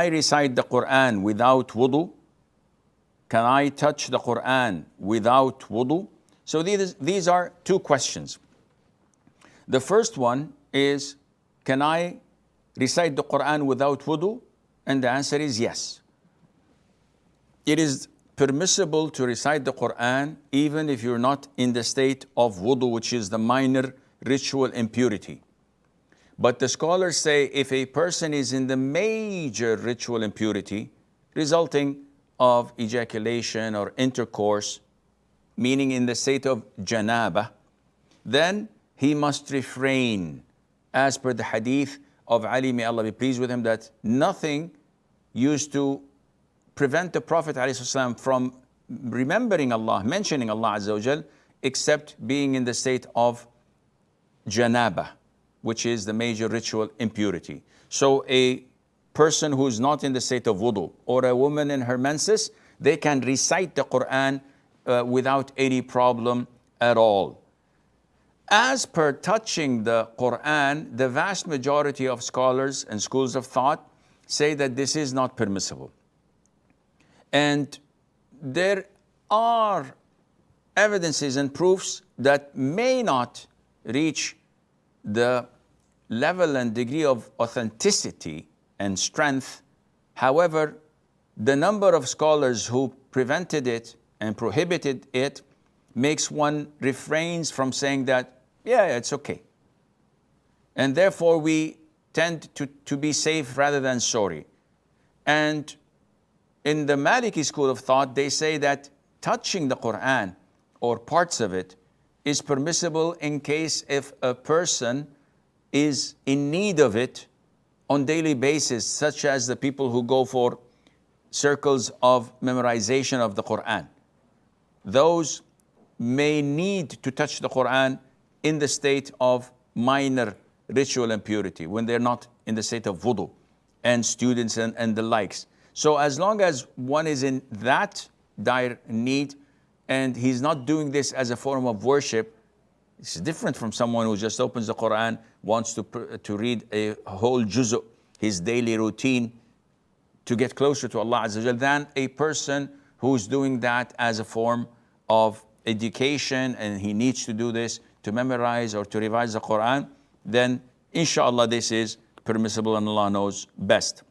I recite the Quran without wudu? Can I touch the Quran without wudu? So these are two questions. The first one is, can I recite the Quran without wudu? And the answer is yes. It is permissible to recite the Quran even if you're not in the state of wudu, which is the minor ritual impurity. But the scholars say if a person is in the major ritual impurity, resulting of ejaculation or intercourse, meaning in the state of janaba, then he must refrain, as per the hadith of Ali, may Allah be pleased with him, that nothing used to prevent the Prophet ﷺ from remembering Allah, mentioning Allah Azza wa Jal, except being in the state of janaba, which is the major ritual impurity. So a person who's not in the state of wudu, or a woman in her menses, they can recite the Quran without any problem at all. As per touching the Quran, the vast majority of scholars and schools of thought say that this is not permissible. And there are evidences and proofs that may not reach the level and degree of authenticity and strength. However, the number of scholars who prevented it and prohibited it makes one refrains from saying that, yeah, it's okay. And therefore we tend to be safe rather than sorry. And in the Maliki school of thought, they say that touching the Quran or parts of it is permissible in case if a person is in need of it on daily basis, such as the people who go for circles of memorization of the Quran. Those may need to touch the Quran in the state of minor ritual impurity, when they're not in the state of wudu, and students and the likes. So as long as one is in that dire need and he's not doing this as a form of worship, it's different from someone who just opens the Quran, wants to read a whole juz', his daily routine, to get closer to Allah Azza wa Jal, than a person who's doing that as a form of education and he needs to do this to memorize or to revise the Quran. Then inshallah this is permissible and Allah knows best.